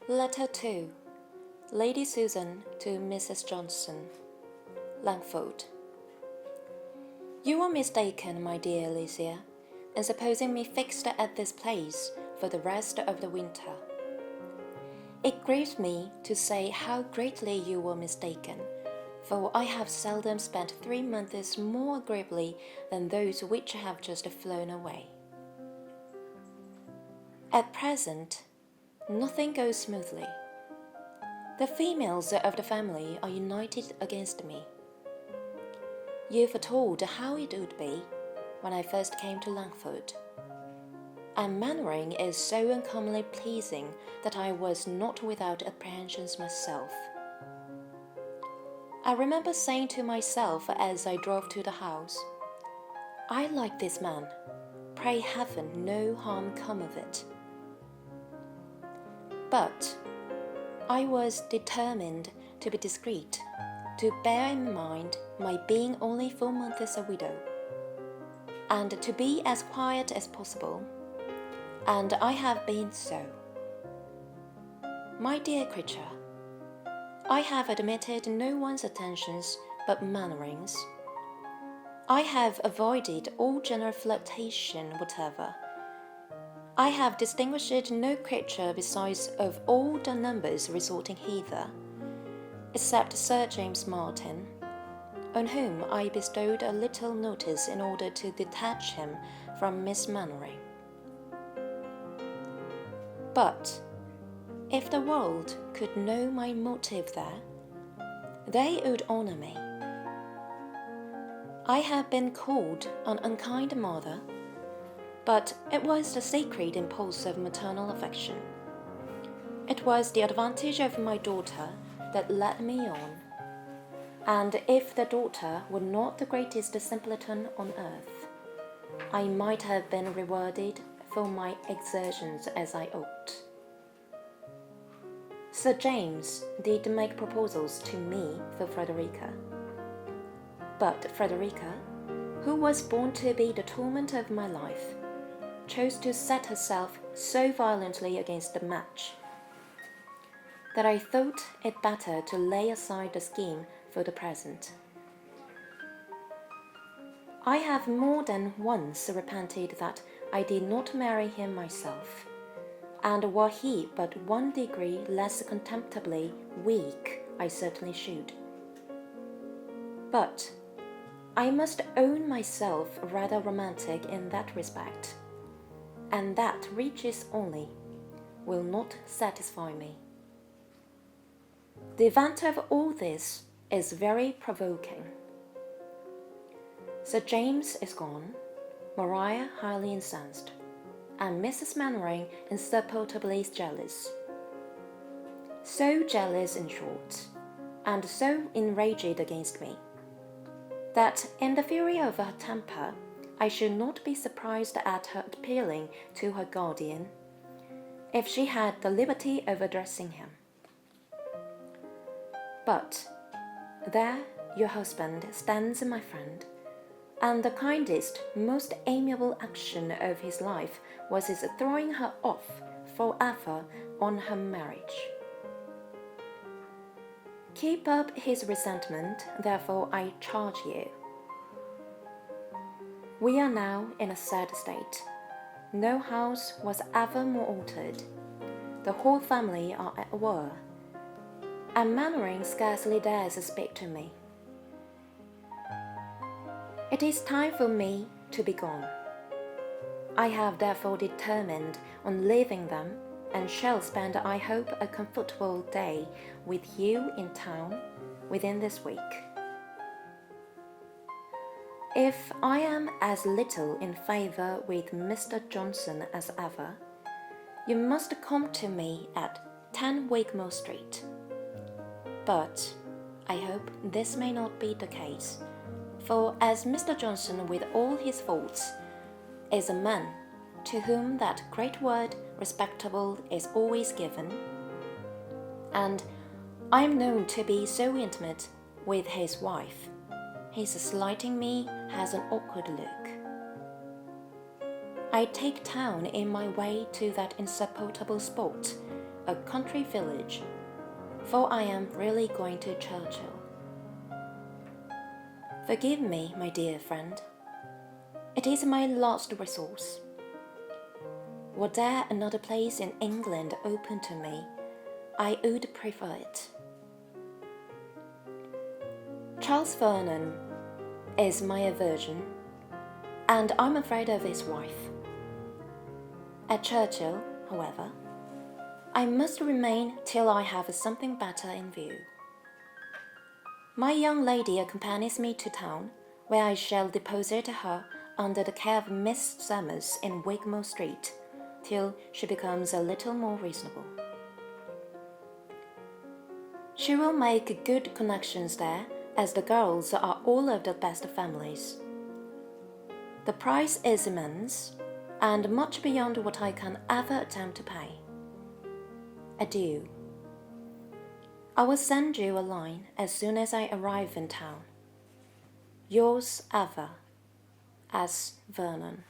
Letter 2. Lady Susan to Mrs. Johnson. Langford. You are mistaken, my dear Alicia, in supposing me fixed at this place for the rest of the winter. It grieves me to say how greatly you were mistaken, for I have seldom spent 3 months more agreeably than those which have just flown away. At present, nothing goes smoothly. The females of the family are united against me. You foretold how it would be when I first came to Langford, and Mannering is so uncommonly pleasing that I was not without apprehensions myself. I remember saying to myself as I drove to the house, I like this man, pray heaven no harm come of it. But I was determined to be discreet, to bear in mind my being only 4 months a widow, and to be as quiet as possible, and I have been so. My dear creature, I have admitted no one's attentions but Mannering's. I have avoided all general flirtation whatever. I have distinguished no creature besides of all the numbers resorting hither, except Sir James Martin, on whom I bestowed a little notice in order to detach him from Miss Mannering. But if the world could know my motive there, they would honour me. I have been called an unkind mother, but it was the sacred impulse of maternal affection. It was the advantage of my daughter that led me on, and if the daughter were not the greatest simpleton on earth, I might have been rewarded for my exertions as I ought. Sir James did make proposals to me for Frederica, but Frederica, who was born to be the torment of my life, chose to set herself so violently against the match that I thought it better to lay aside the scheme for the present. I have more than once repented that I did not marry him myself, and were he but 1 degree less contemptibly weak, I certainly should. But I must own myself rather romantic in that respect, and that riches only will not satisfy me. The event of all this is very provoking. Sir James is gone, Maria highly incensed, and Mrs. Mannering insupportably jealous. So jealous, in short, and so enraged against me, that in the fury of her temper I should not be surprised at her appealing to her guardian, if she had the liberty of addressing him. But there your husband stands, my friend, and the kindest, most amiable action of his life was his throwing her off forever on her marriage. Keep up his resentment, therefore I charge you. We are now in a sad state. No house was ever more altered. The whole family are at war, and Mannering scarcely dares speak to me. It is time for me to be gone. I have therefore determined on leaving them, and shall spend, I hope, a comfortable day with you in town within this week. If I am as little in favour with Mr. Johnson as ever, you must come to me at 10 Wigmore Street. But I hope this may not be the case, for as Mr. Johnson, with all his faults, is a man to whom that great word respectable is always given, and I am known to be so intimate with his wife, his slighting me has an awkward look. I take town in my way to that insupportable spot a country village, for I am really going to Churchill. Forgive me, my dear friend. It is my last resource. Were there another place in England open to me, I would prefer it. Charles Vernon is my aversion, and I'm afraid of his wife. At Churchill, however, I must remain till I have something better in view. My young lady accompanies me to town, where I shall deposit her under the care of Miss Summers in Wigmore Street, till she becomes a little more reasonable. She will make good connections there, as the girls are all of the best families. The price is immense, and much beyond what I can ever attempt to pay. Adieu. I will send you a line as soon as I arrive in town. Yours ever, S. Vernon.